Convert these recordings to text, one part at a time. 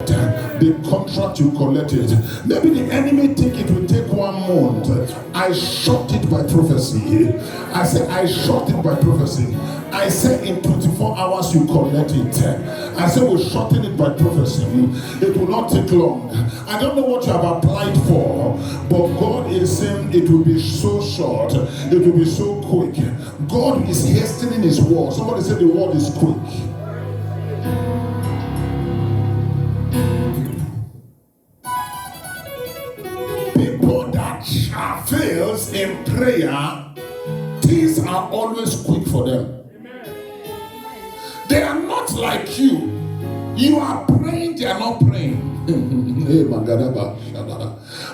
The contract, you collect it. Maybe the enemy think it will take 1 month. I shot it by prophecy. I say I shot it by prophecy. I say in 24 hours you collect it. I say we're shorting it by prophecy. It will not take long. I don't know what you have applied for, but God is saying it will be so short. It will be so quick. God is hastening his word. Somebody said the word is quick. People that fails in prayer, things are always quick for them. They are not like you. You are praying, they are not praying.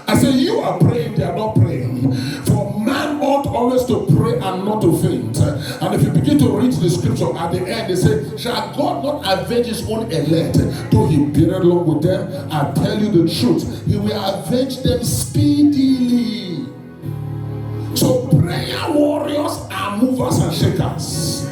I say you are praying, they are not praying. For man ought always to pray and not to faint. And if you begin to read the scripture at the end, they say, shall God not avenge his own elect, though he bear along with them? I tell you the truth, he will avenge them speedily. So prayer warriors are movers and shakers.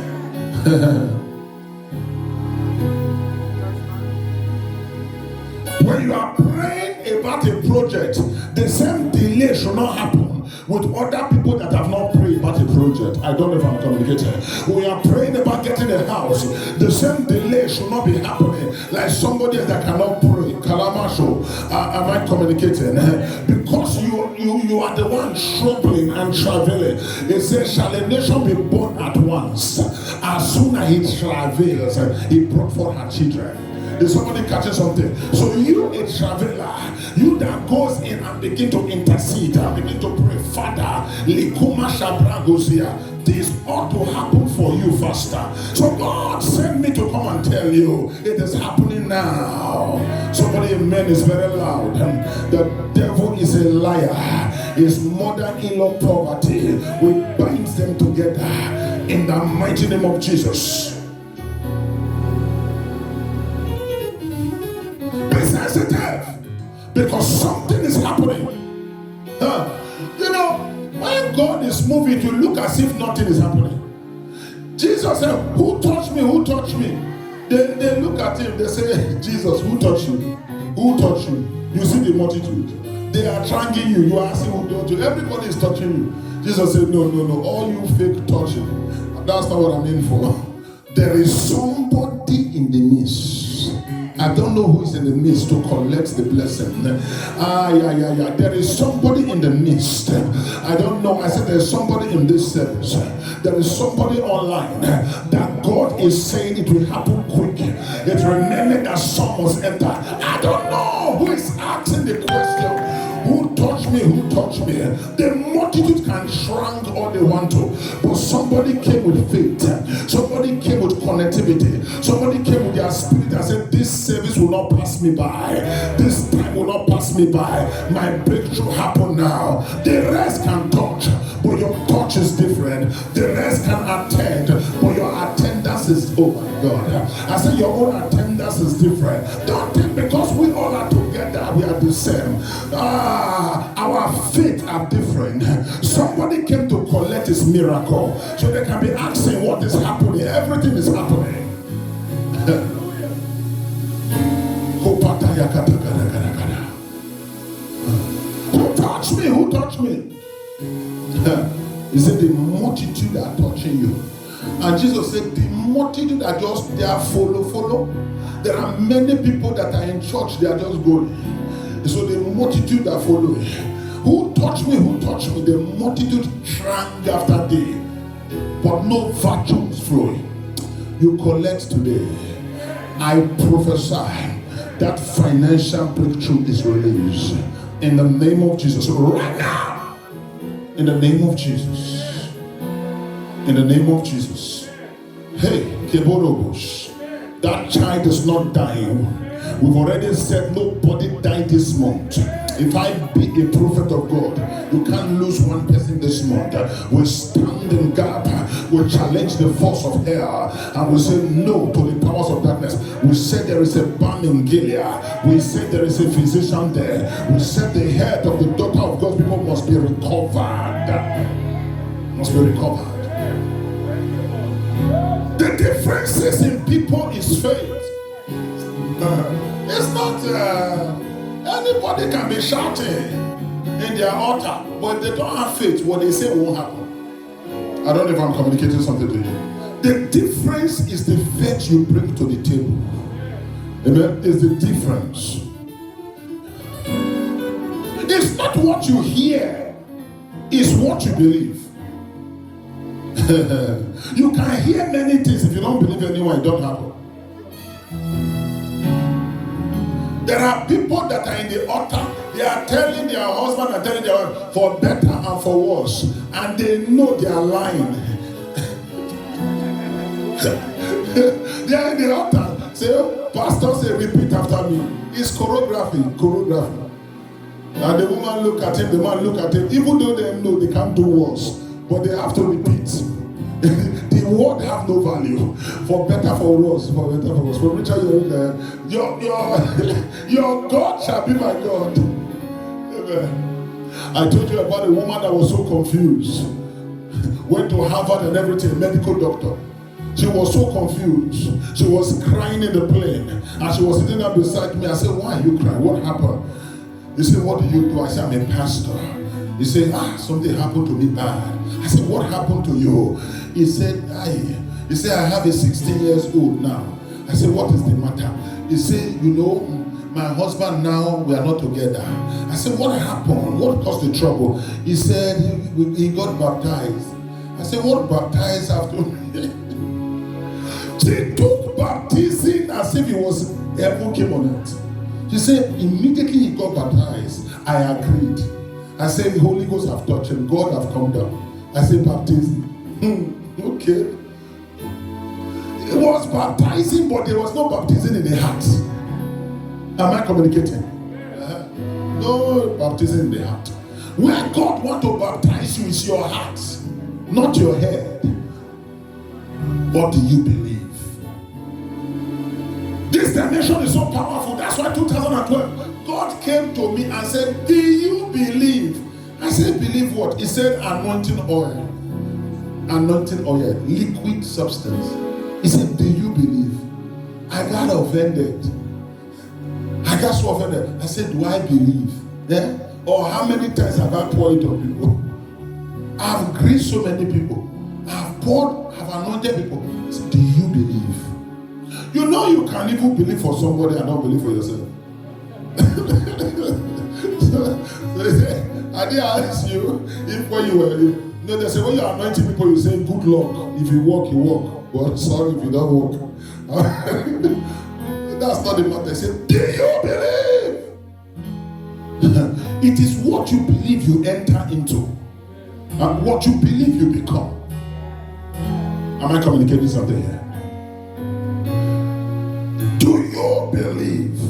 When you are praying about a project, the same delay should not happen with other people that have not prayed about a project. I don't know if I'm communicating. When you are praying about getting a house, the same delay should not be happening like somebody that cannot pray. Kalamasho, am I communicating? Because you are the one troubling and traveling. It says, shall a nation be born at once? As soon as he travails, he brought forth her children. Is somebody catching something? So you, a traveler, you that goes in and begin to intercede and begin to pray, Father, Likuma Shabragozia, this ought to happen for you faster. So God sent me to come and tell you it is happening now. Somebody, amen, is very loud. The devil is a liar. His mother-in-law poverty, we bind them together in the mighty name of Jesus. Sensitive, because something is happening. You know, when God is moving, you look as if nothing is happening. Jesus said, who touched me? Who touched me? They look at him, they say, Jesus, who touched you? Who touched you? You see the multitude. They are trying you. You are asking who touched you. Everybody is touching you. Jesus said, no. All you fake touching. That's not what I'm in for. There is somebody in the midst. I don't know who is in the midst to collect the blessing. There is somebody in the midst. I don't know. I said there's somebody in this service. There is somebody online that God is saying it will happen quick. It remembered that some must enter. I don't know who is asking the question. Who touched me? Who touched me? The multitude can shrink all they want to, but somebody came with faith. Somebody came with connectivity. Somebody came with their spirit and said, this service will not pass me by. This time will not pass me by. My breakthrough happened now. The rest can touch, but your touch is different. The rest can attend, but your attendance is, oh my God. I said your own attendance is different. Don't think because we all are together, we are the same. Our faith are different. Somebody came to collect his miracle, so they can be asking what is happening. Everything is happening. Who touched me? Who touched me? He said the multitude are touching you. And Jesus said the multitude are just there, follow. There are many people that are in church, they are just going. So the multitude are following. Who touched me? Who touched me? The multitude drank after day, but no virtue is flowing. You collect today. I prophesy that financial breakthrough is released in the name of Jesus. Right now, in the name of Jesus. In the name of Jesus. Hey, Keborobos, that child is not dying. We've already said nobody died this month. If I be a prophet of God, you can't lose one person this month. We stand in gap. We challenge the force of hell. And we say no to the powers of darkness. We say there is a balm in Gilead. We say there is a physician there. We said the head of the daughter of God's people must be recovered. Must be recovered. The differences in people is faith. It's not, anybody can be shouting in their altar, but if they don't have faith, what they say won't happen. I don't know if I'm communicating something to you. The difference is the faith you bring to the table. Amen. Is the difference. It's not what you hear, it's what you believe. You can hear many things. If you don't believe anyone, it don't happen. There are people that are in the altar, they are telling their husband and telling their wife for better and for worse, and they know they are lying. They are in the altar. Say, pastor, say, repeat after me. It's choreography. And the woman look at him, the man look at him, even though they know they can't do worse, but they have to repeat. The word have no value. For better, for worse, for better, for worse. For richer, your God shall be my God. Amen. I told you about a woman that was so confused. Went to Harvard and everything, medical doctor. She was so confused. She was crying in the plane. And she was sitting there beside me. I said, why are you crying? What happened? He said, what do you do? I said, I'm a pastor. He said, something happened to me bad. I said, what happened to you? He said, I have a 16 years old now. I said, what is the matter? He said, my husband now, we are not together. I said, what happened? What caused the trouble? He said, he got baptized. I said, what baptized after me? She took baptism as if it was heaven came on it. She said, immediately he got baptized. I agreed. I said, the Holy Ghost have touched him. God have come down. I said, baptism. Okay. It was baptizing, but there was no baptism in the heart. Am I communicating? No baptism in the heart. Where God wants to baptize you is your heart, not your head. What do you believe? This dimension is so powerful. That's why 2012, God came to me and said, do you believe? I said, believe what? He said, anointing oil. Anointing oil, liquid substance. He said, do you believe? I got offended. I got so offended. I said, do I believe? Yeah? Or how many times have I poured on people? I've graced so many people. I've poured, I've anointed people. I said, do you believe? You know you can even believe for somebody and not believe for yourself. So they say, I didn't ask you if when you were, they say when you're anointing people, you say good luck. If you walk, you walk. But sorry if you don't walk. That's not the matter. They say, do you believe? It is what you believe you enter into. And what you believe you become. Am I communicating something here? Do you believe?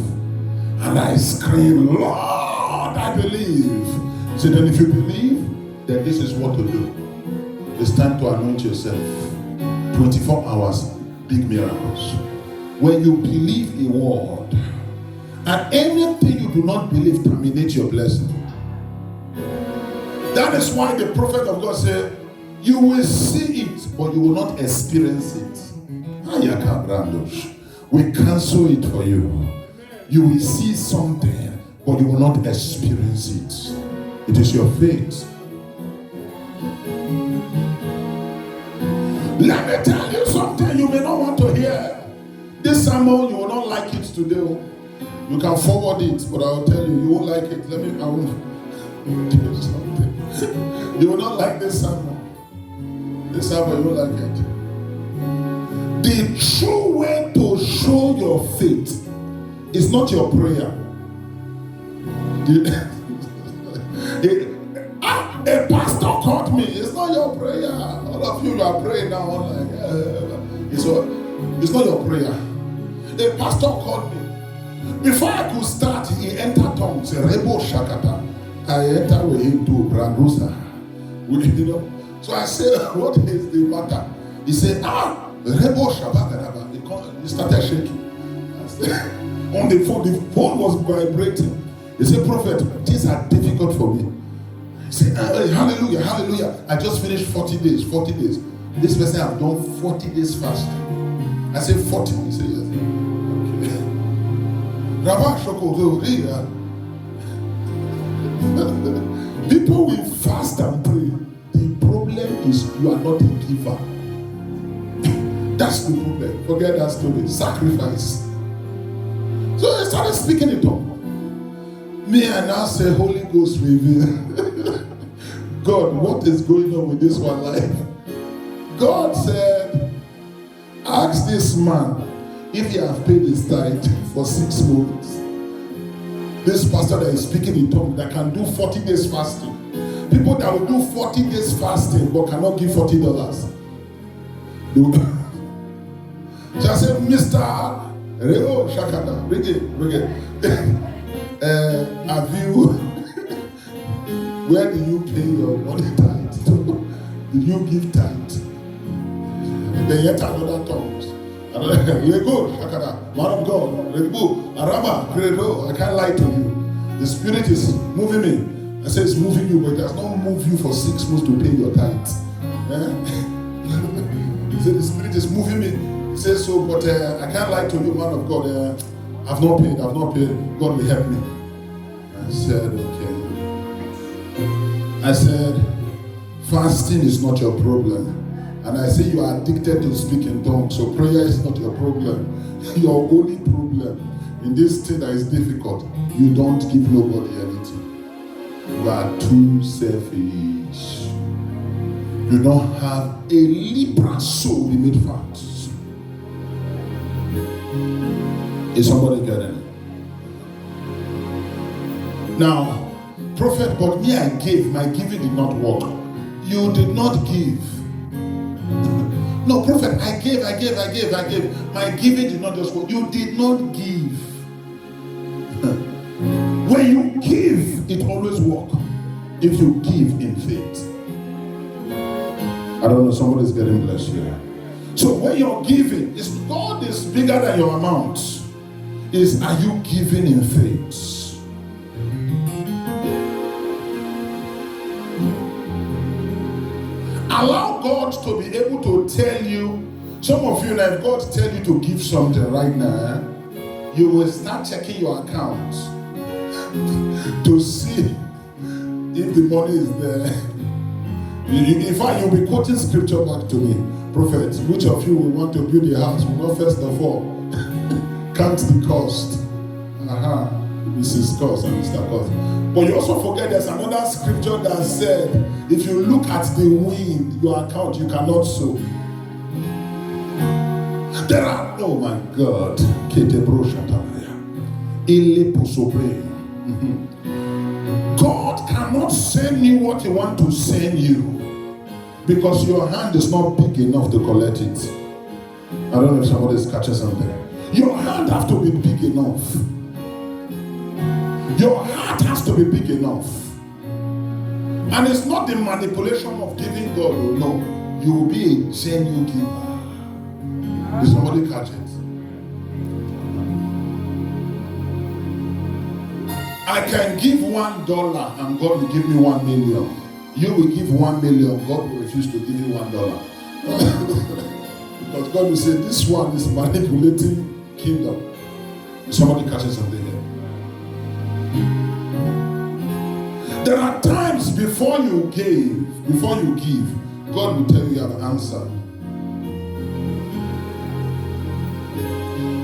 And I scream, Lord, I believe. So then if you believe, then this is what to do. It's time to anoint yourself. 24 hours, big miracles. When you believe a word, and anything you do not believe terminates your blessing. That is why the prophet of God said, you will see it, but you will not experience it. We cancel it for you. You will see something, but you will not experience it. It is your faith. Let me tell you something you may not want to hear. This sermon, you will not like it today. You can forward it, but I will tell you, you won't like it. I will tell you something. You will not like this sermon. This sermon, you won't like it. The true way to show your faith is not your prayer. A pastor called me. It's not your prayer. All of you are praying now. It's not your prayer. A pastor called me. Before I could start, he entered tongues. Rebo Shakata. I entered with him to Brandusa. So I said, what is the matter? He said, Rebo Shabbat. He started shaking. On the phone was vibrating. He said, Prophet, things are difficult for me. He said, hallelujah, hallelujah. I just finished 40 days. This person have done 40 days fast. I said, 40. He said, yes. Okay. People will fast and pray. The problem is you are not a giver. That's the problem. Forget that story. Sacrifice. So I started speaking in tongues. Me and I say, Holy Ghost reveal. God, what is going on with this one life? God said, ask this man if he has paid his tithe for 6 months. This pastor that is speaking in tongues that can do 40 days fasting. People that will do 40 days fasting but cannot give $40. So I said, Mr. Reo Shakada, bring it. Have you, where do you pay your money tithe? Did you give tithe? Then yet another tongues. Lego Shakada, man of God, Lego, Arama, Credo, I can't lie to you. The spirit is moving me. I say it's moving you, but it does not move you for 6 months to pay your tithe. He said the spirit is moving me. He says so, but I can't lie to you, man of God. I've not paid. God will help me. I said, okay. I said, fasting is not your problem. And I say you are addicted to speaking tongues, so prayer is not your problem. Your only problem in this thing that is difficult, you don't give nobody anything. You are too selfish. You don't have a Libra soul in made facts. Is somebody getting it? Now, prophet, but me I gave, my giving did not work. You did not give. No, prophet, I gave. My giving did not just work. You did not give. When you give, it always works. If you give in faith. I don't know, somebody's getting blessed here. So when you're giving, God is bigger than your amount. Are you giving in faith? Allow God to be able to tell you. Some of you, if God tell you to give something right now, you will start checking your account to see if the money is there. In fact, you'll be quoting scripture back to me. Prophet, which of you will want to build a house? Will not first of all count the cost. Mrs. Cost and Mr. Cost. But you also forget there's another scripture that said, if you look at the wind, your account, you cannot sow. There are, oh my God, God cannot send you what He wants to send you because your hand is not big enough to collect it. I don't know if somebody is catching something. Your hand has to be big enough. Your heart has to be big enough. And it's not the manipulation of giving God. No, you will be a genuine giver. Did somebody catch it? I can give $1 and God will give me 1 million. You will give 1 million, God will refuse to give you $1. Because God will say, this one is manipulating kingdom. Somebody catches something here. There are times before you give, God will tell you have an answer.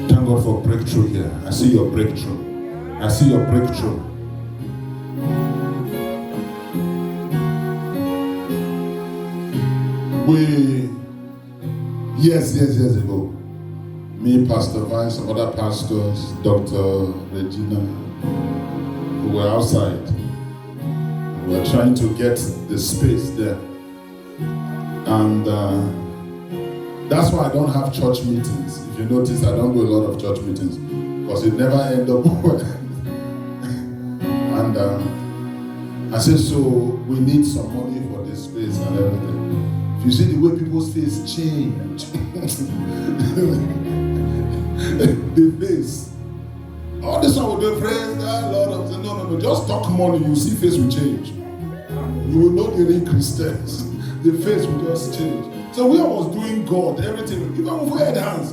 Thank God for breakthrough here. I see your breakthrough. Years ago, me, Pastor Vine, some other pastors, Dr. Regina, who were outside. We were trying to get the space there. And that's why I don't have church meetings. If you notice, I don't do a lot of church meetings because it never ends up well. And I said, so we need some money for this space and everything. If you see the way people's face change, the face. All this one will do, praise the Lord. No. Just talk money, you see face will change. You will know the real Christians. The face will just change. So we was doing God, everything. Even if we had hands,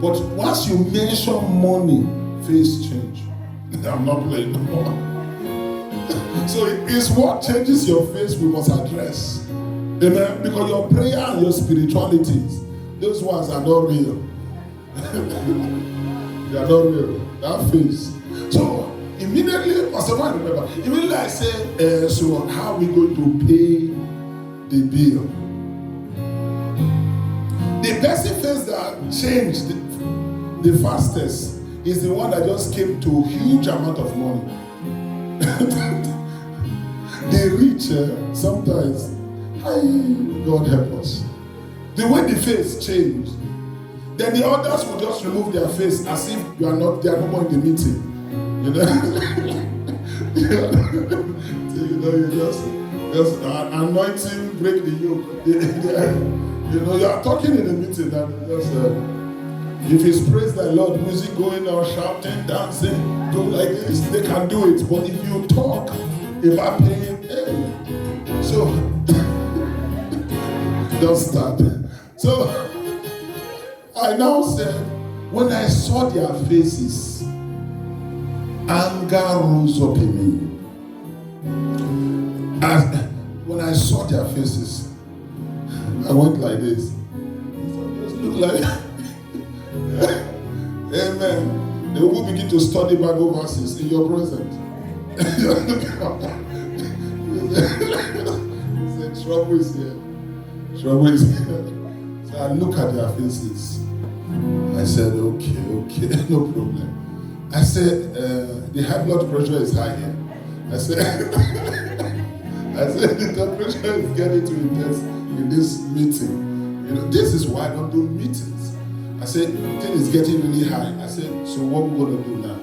but once you mention money, face change. I'm not playing no more. So it's what changes your face we must address. Amen. Because your prayer and your spiritualities, those ones are not real. They are not real. That face. So immediately, Pastor Man, remember, immediately I say, so how are we going to pay the bill? The person face that changed the fastest is the one that just came to a huge amount of money. The rich sometimes, God help us. The way the face changed, then the others will just remove their face as if they are no more in the meeting. You know, you just anointing, break the yoke. You know, you are talking in the meeting and just if it's praise the Lord, music going on, shouting, dancing, do like this, they can do it. But if you talk about paying, so just start. So I now said, when I saw their faces, anger rose up in me. And when I saw their faces, I went like this. Just look like, amen. They will begin to study Bible verses in your presence. Trouble is here. Trouble is here. So I look at their faces. I said, okay, no problem. I said, the high blood pressure is high here. I said, the temperature is getting too intense in this meeting. You know, this is why I don't do meetings. I said, the thing is getting really high. I said, so what we're going to do now?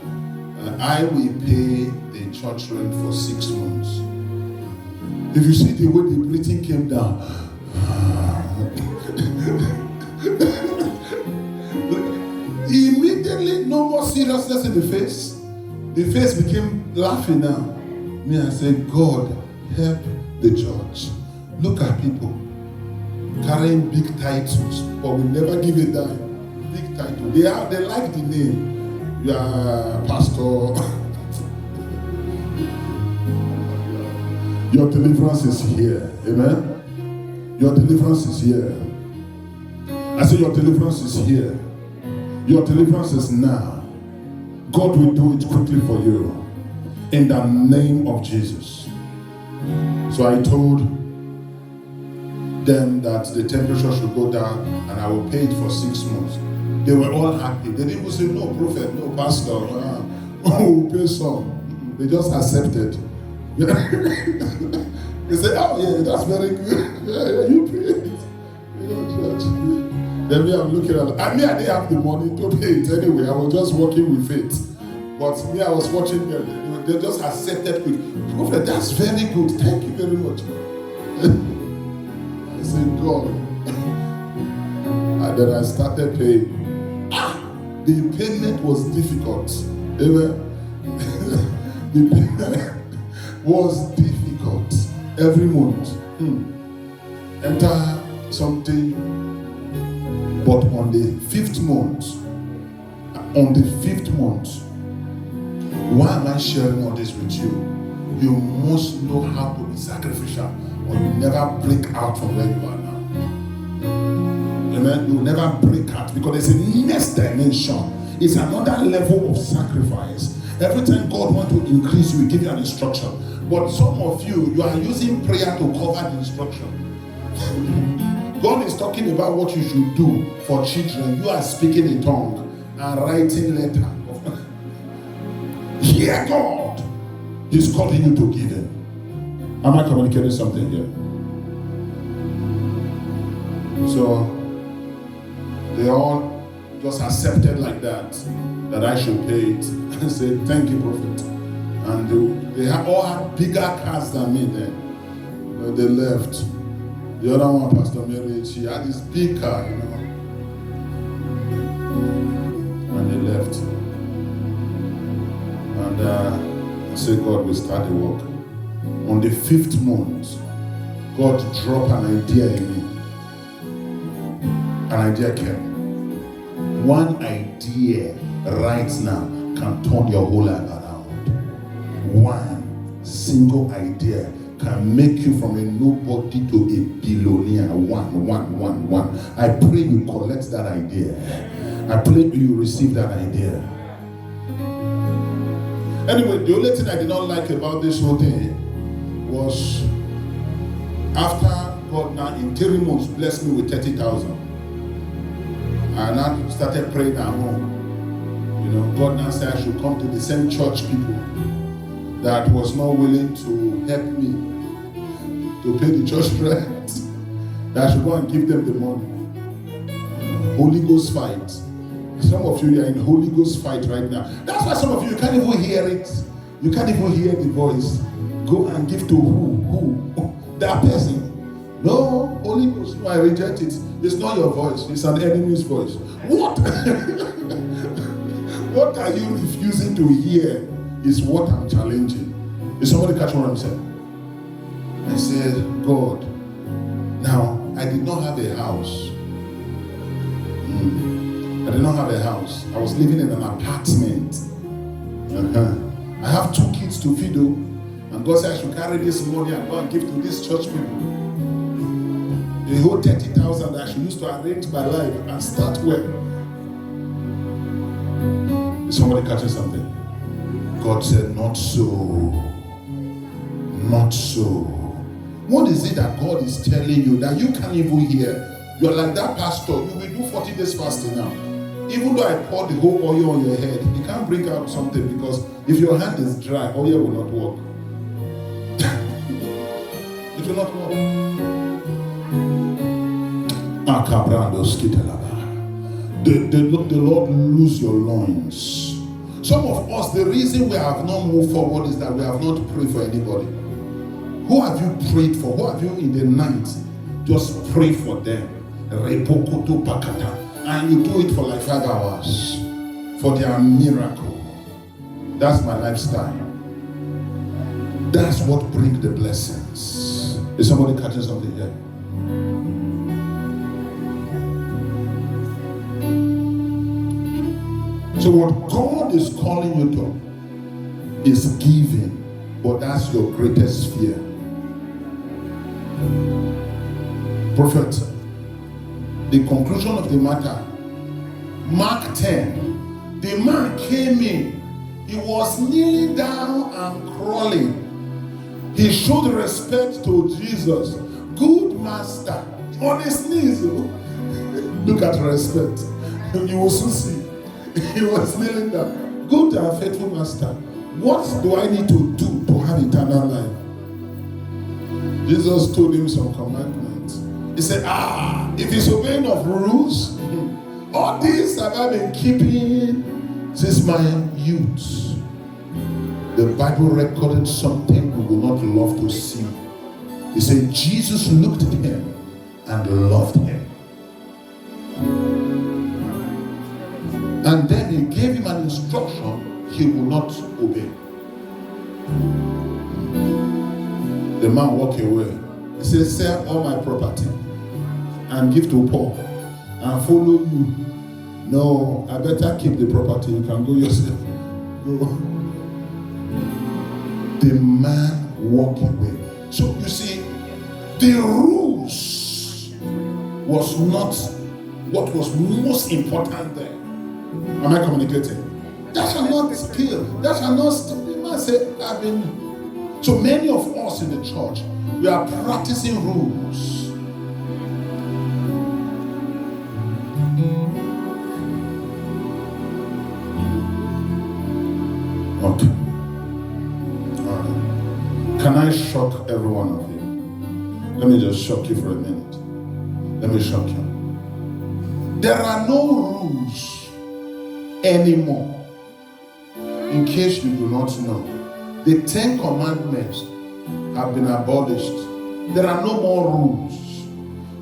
I will pay the church rent for 6 months. If you see the way the breathing came down, immediately no more seriousness in the face. The face became laughing now. Me, I said, God, help the church. Look at people carrying big titles, but we never give a dime. Big title. They like the name. You are pastor. Your deliverance is here. Amen. Your deliverance is here. I say your deliverance is here. Your deliverance is now. God will do it quickly for you. In the name of Jesus. So I told them that the temperature should go down and I will pay it for 6 months. They were all happy. They didn't even say, no, prophet, no, pastor. We'll pay some. They just accepted. They said, oh yeah, that's very good. Yeah, you pay it. You know, church. Then me, I'm looking at it. And me, I didn't have the money to pay it anyway. I was just working with faith. But me, I was watching them. They just accepted quick. Prophet, that's very good. Thank you very much. I said, God. And then I started paying. The payment was difficult. Amen. The payment was difficult every month. Enter something, but on the 5th month, why am I sharing all this with you? You must know how to be sacrificial, or you never break out from where you are now. Amen. You never break out because there's a next dimension. It's another level of sacrifice. Every time God wants to increase you, He give you an instruction. But some of you are using prayer to cover the instruction. God is talking about what you should do for children. You are speaking in tongue and writing letter. Hear God. He's calling you to give Him. Am I communicating something here? So they all just accepted like that I should pay it. And said, thank you, prophet. And they all had bigger cars than me then. They left. The other one, Pastor Mary, she had this big car, you know. And they left. And I said, God, we start the work. On the 5th month, God dropped an idea in me. An idea came. One idea right now can turn your whole life around. One single idea can make you from a nobody to a billionaire. One. I pray you collect that idea. I pray you receive that idea. Anyway, the only thing I did not like about this whole thing was after God now in 3 months blessed me with 30,000. I now started praying at home. God now said I should come to the same church people that was not willing to help me to pay the church rent. That I should go and give them the money. Holy Ghost fight. Some of you are in Holy Ghost fight right now. That's why some of you can't even hear it. You can't even hear the voice. Go and give to who? That person. No, Holy Ghost, no, I reject it. It's not your voice. It's an enemy's voice. What? What are you refusing to hear is what I'm challenging. Is somebody catching what I'm saying? I said, God, now, I did not have a house. I did not have a house. I was living in an apartment. I have 2 kids to feed, and God said I should carry this money and go and give to these church people. The whole 30,000 that I should use to arrange my life and start well. Is somebody catching something? God said, not so. Not so. What is it that God is telling you that you can't even hear? You're like that pastor. You will do 40 days fasting now. Even though I pour the whole oil on your head, you can't bring out something because if your hand is dry, oil will not work. It will not work. The Lord loose your loins. Some of us, the reason we have not moved forward is that we have not prayed for anybody. Who have you prayed for? Who have you in the night just pray for them? And you do it for like 5 hours for their miracle. That's my lifestyle. That's what brings the blessings. Is somebody catching something here? So what God is calling you to is giving, but that's your greatest fear. Prophet, the conclusion of the matter, Mark 10, the man came in, he was kneeling down and crawling. He showed respect to Jesus. Good master, on his knees. Look at respect. You will soon see. He was kneeling down. Good and faithful master, what do I need to do to have eternal life? Jesus told him some commandments. He said, if he's obeying of rules, all these have I been keeping since my youth. The Bible recorded something we will not love to see. He said, Jesus looked at him and loved him. And then he gave him an instruction he will not obey. The man walked away. He said, sell all my property and give to poor and follow you. No, I better keep the property. You can go yourself. Go. The man walked away. So you see, the rules was not what was most important there. Am I communicating? That shall not kill. That shall not steal. The man said, I've been. So many of us in the church, we are practicing rules. Okay. All right. Can I shock every one of you? Let me just shock you for a minute. Let me shock you. There are no rules anymore. In case you do not know, the 10 commandments have been abolished. There are no more rules.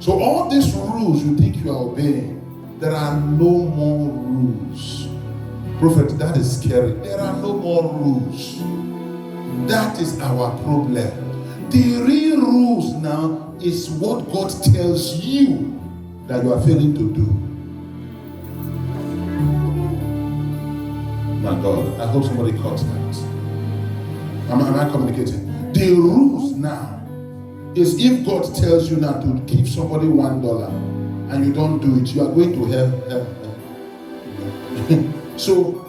So all these rules you think you are obeying, there are no more rules. Prophet, that is scary. There are no more rules. That is our problem. The real rules now is what God tells you that you are failing to do. My God, I hope somebody caught that. Am I communicating? The rules now is if God tells you now to give somebody $1 and you don't do it, you are going to hell. So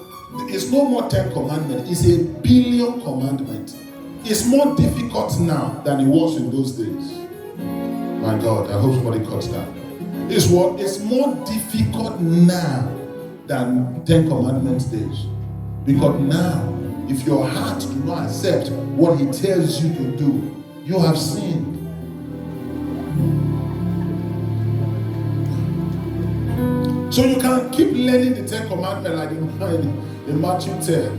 it's no more 10 commandments, it's a billion commandments. It's more difficult now than it was in those days. My God, I hope somebody caught that. It's what? It's more difficult now than 10 commandments days. Because now, if your heart do not accept what he tells you to do, you have sinned. So you can keep learning the 10 commandments like in Matthew 10.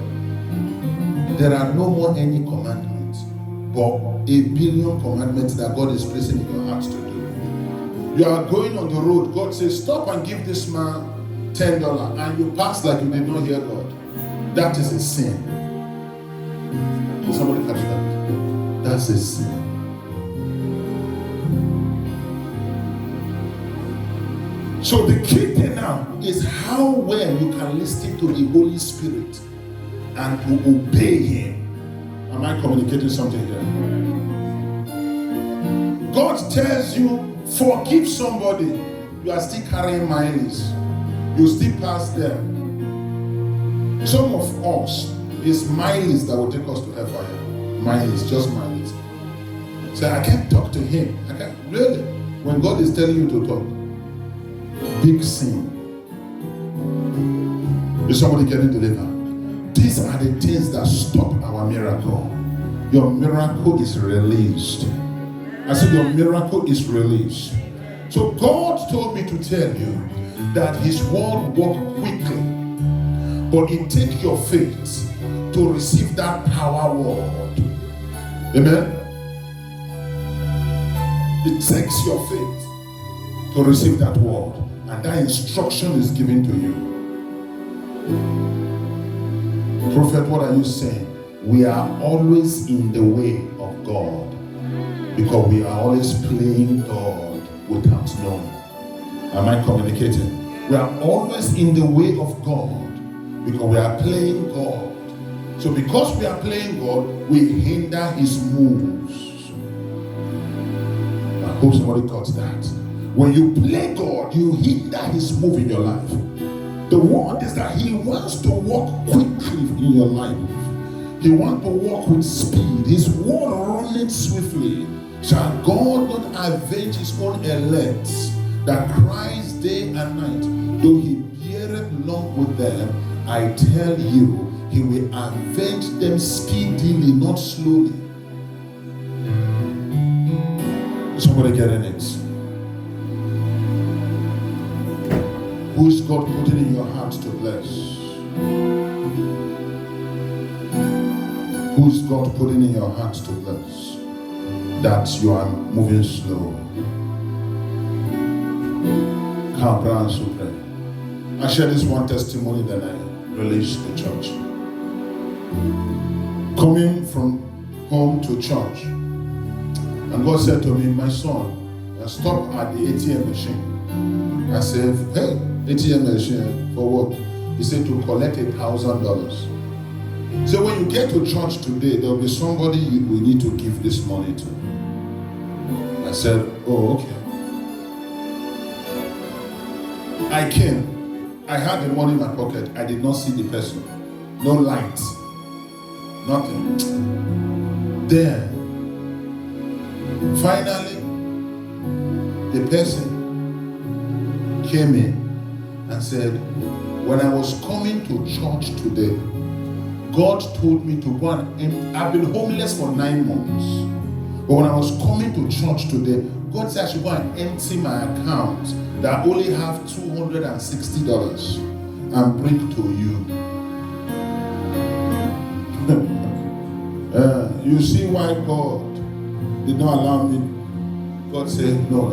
There are no more any commandments, but a billion commandments that God is placing in your heart to do. You are going on the road, God says, stop and give this man $10, and you pass like you did not hear God. That is a sin. Will somebody catch that? That's a sin. So the key thing now is how well you can listen to the Holy Spirit and to obey him. Am I communicating something there? God tells you, forgive somebody. You are still carrying mileage. You still pass them. Some of us, it's mileage that will take us to hellfire. Mileage, just mileage. So I can't talk to him. I can't, really? When God is telling you to talk. Big sin. Is somebody getting delivered? These are the things that stop our miracle. Your miracle is released. I said your miracle is released. So God told me to tell you that his word works quickly, but it takes your faith to receive that power word. Amen? It takes your faith to receive that word, and that instruction is given to you. Prophet, what are you saying? We are always in the way of God because we are always playing God without knowing. Am I communicating? We are always in the way of God because we are playing God. So because we are playing God, we hinder his moves. I hope somebody caught that. When you play God, you hinder his move in your life. The word is that he wants to walk quickly in your life. He wants to walk with speed. His word running swiftly. Shall God not avenge his own elect that cries day and night? Though he beareth long with them, I tell you, he will avenge them speedily, not slowly. Somebody getting it? Who is God putting in your heart to bless? Who is God putting in your heart to bless? That you are moving slow. I shared this one testimony that I released to church. Coming from home to church, and God said to me, my son, stop at the ATM machine. I said, hey, ATM machine for what? He said to collect $1,000. So when you get to church today, there will be somebody we need to give this money to. I said, oh, okay. I came. I had the money in my pocket. I did not see the person. No light. Nothing. Then, finally, the person came in and said, when I was coming to church today, God told me to go and I've been homeless for 9 months. But when I was coming to church today, God said I should go and empty my account that I only have $260 and bring to you. You see why God did not allow me? God said no.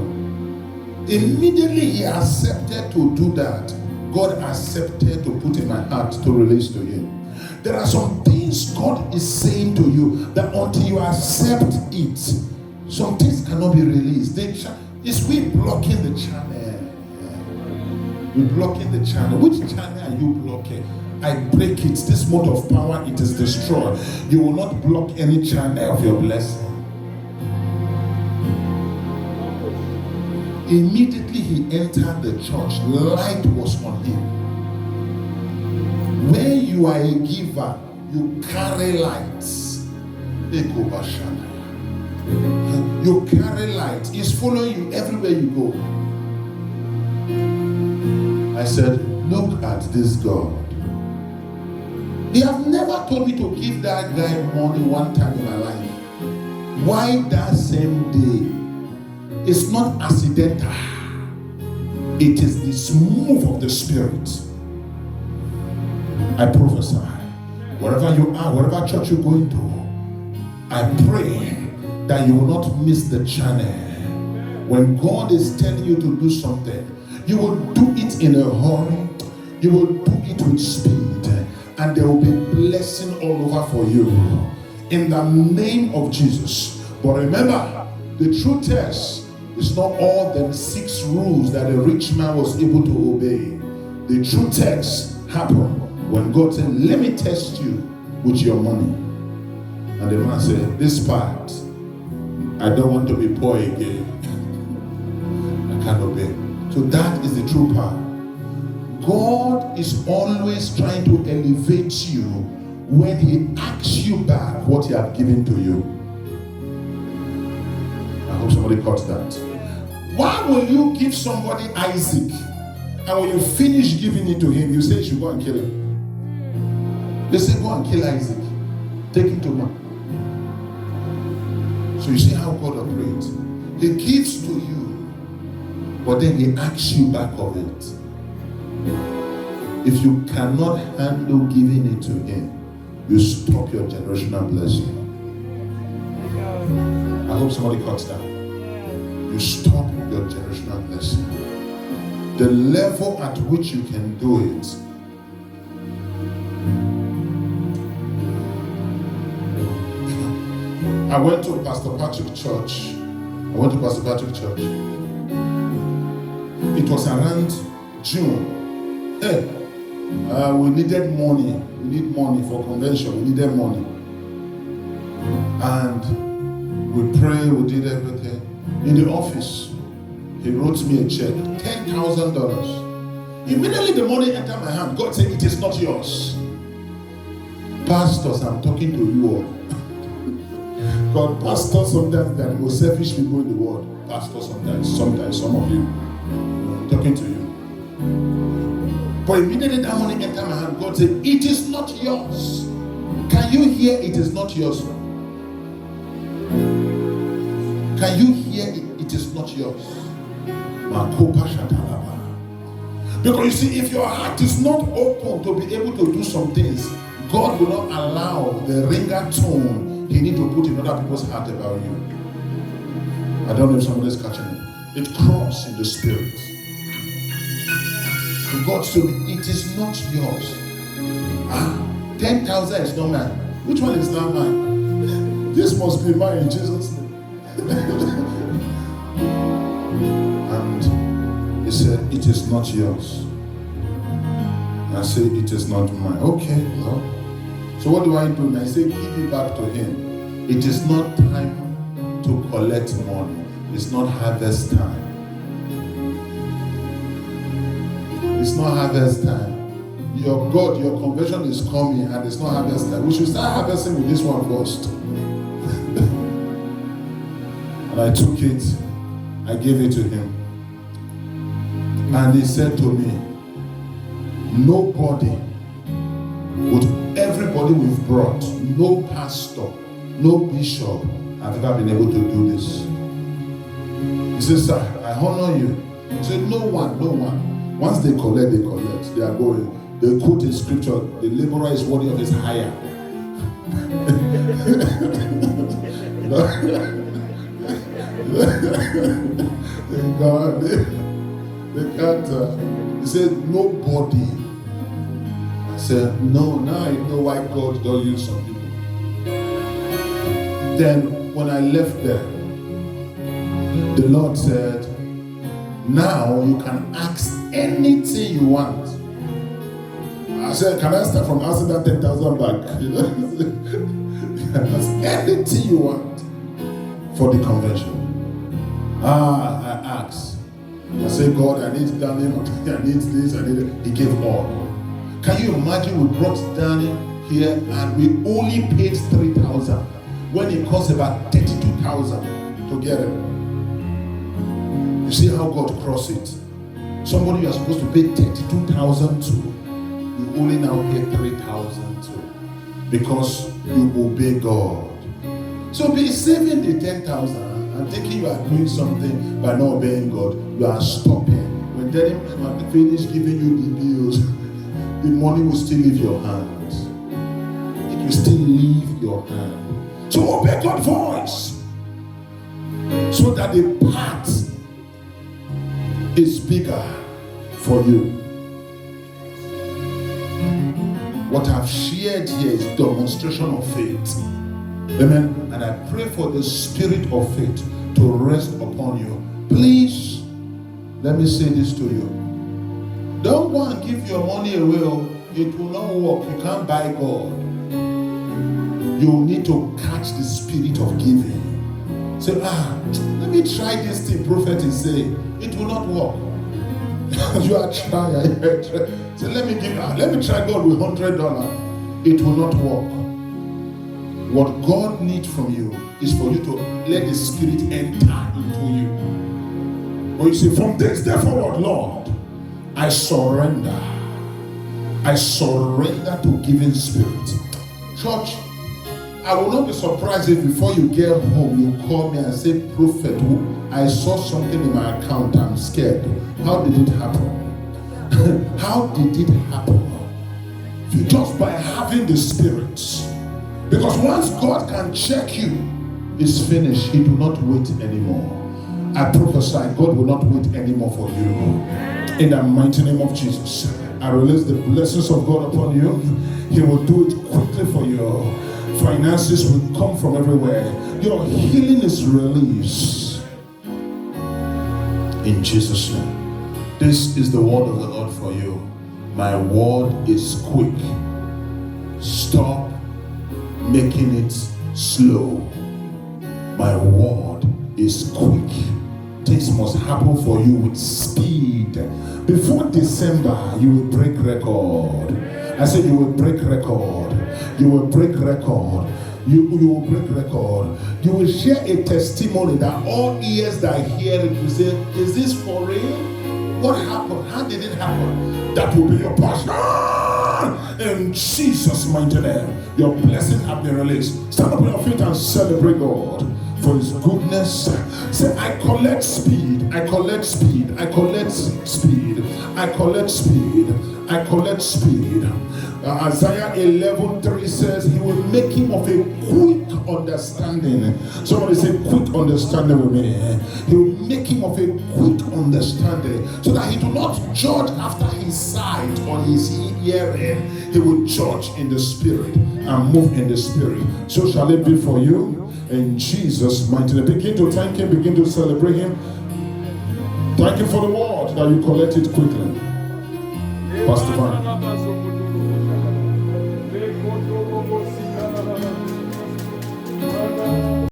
Immediately he accepted to do that. God accepted to put in my heart to release to him. There are some things God is saying to you that until you accept it, some things cannot be released. It's we blocking the channel. You're blocking the channel. Which channel are you blocking? I break it. This mode of power, it is destroyed. You will not block any channel of your blessing. Immediately he entered the church, light was on him. When you are a giver, you carry lights. You carry light. It's following you everywhere you go. I said, look at this God. They have never told me to give that guy money one time in my life. Why that same day? It's not accidental. It is this move of the Spirit. I prophesy. Wherever you are, wherever church you're going to, I pray that you will not miss the channel. When God is telling you to do something, you will do it in a hurry. You will do it with speed. And there will be blessing all over for you. In the name of Jesus. But remember, the true test is not all them 6 rules that a rich man was able to obey. The true test happened when God said, let me test you with your money. And the man said, this part, I don't want to be poor again. I can't obey. So that is the true part. God is always trying to elevate you when he asks you back what he has given to you. I hope somebody caught that. Why will you give somebody Isaac, and when you finish giving it to him, you say you should go and kill him? They say go and kill Isaac. Take him to man. So you see how God operates. He gives to you, but then he asks you back of it. If you cannot handle giving it to him, you stop your generational blessing. I hope somebody caught that. You stop your generational blessing. The level at which you can do it. I went to Pastor Patrick Church. It was around June. Hey, we needed money. We need money for convention. We needed money. And we prayed, we did everything. In the office, he wrote me a check, $10,000. Immediately the money entered my hand. God said, it is not yours. Pastors, I'm talking to you all. God, pastors sometimes are the most selfish people in the world. Pastors sometimes, some of you. I'm talking to you. But immediately that money entered my hand, God said, it is not yours. Can you hear it is not yours? Can you hear it? It is not yours. Because you see, if your heart is not open to be able to do some things, God will not allow the ringer tone he need to put in other people's heart about you. I don't know if somebody is catching it. It crawls in the spirit. And God said, it is not yours. 10,000 is not mine. Which one is not mine? This must be mine in Jesus' name. And he said, it is not yours. I said, it is not mine. Okay, Lord. So what do I do? And I say, give it back to him. It is not time to collect money. It's not harvest time. It's not harvest time. Your God, your conversion is coming and it's not harvest time. We should start harvesting with this one first. And I took it. I gave it to him. And he said to me, everybody we've brought, no pastor, no bishop have ever been able to do this. He said, sir, I honor you. He said, no one. Once they collect, they are going. They quote in scripture, the laborer is worthy of his hire. God, they can't. He said, nobody. I said, no, now I know why God don't use some people. Then, when I left there, the Lord said, now you can ask anything you want. I said, can I start from asking that 10,000 back? Ask anything you want for the convention. I asked. I said, God, I need Daniel, I need this, I need it. He gave all. Can you imagine we brought Daniel here and we only paid 3,000 when it cost about 32,000 to get it? You see how God crossed it. Somebody you are supposed to pay 32,000 to, you only now pay 3,000 to, because you obey God. So be saving the 10,000 and thinking you are doing something by not obeying God. You are stopping. When they finish giving you the bills, the money will still leave your hands. It will still leave your hand. So obey God's voice, so that the path is bigger for you. What I've shared here is demonstration of faith. Amen. And I pray for the spirit of faith to rest upon you. Please, let me say this to you. Don't go and give your money away. It will not work. You can't buy God. You need to catch the spirit of giving. Say, let me try this thing prophet is saying. It will not work. You are trying. So let me try God with $100. It will not work. What God needs from you is for you to let the Spirit enter into you. But you say, from this day forward, Lord, I surrender. I surrender to giving spirit. Church, I will not be surprised if before you get home, you call me and say, Prophet, I saw something in my account. I'm scared. How did it happen? How did it happen? Just by having the Spirit. Because once God can check you, it's finished. He do not wait anymore. I prophesy, God will not wait anymore for you. In the mighty name of Jesus, I release the blessings of God upon you. He will do it quickly for you. Finances will come from everywhere. Your healing is released. In Jesus' name. This is the word of the Lord for you. My word is quick. Stop making it slow. My word is quick. Things must happen for you with speed. Before December, you will break record. I said you will break record. You will break record. You will break record. You will share a testimony that all ears that hear it will say, is this for real? What happened? How did it happen? That will be your passion. In Jesus' mighty name, your blessings have been released. Stand up on your feet and celebrate God for His goodness. Say, I collect speed. I collect speed. I collect speed. I collect speed. I collect speed. Isaiah 11:3 says He will make him of a quick understanding. Somebody say quick understanding with me. He will make him of a quick understanding, so that he do not judge after his sight or his hearing. He will judge in the spirit and move in the spirit. So shall it be for you in Jesus' mighty name. Begin to thank Him. Begin to celebrate Him. Thank you for the word that you collected quickly. Pastor Van.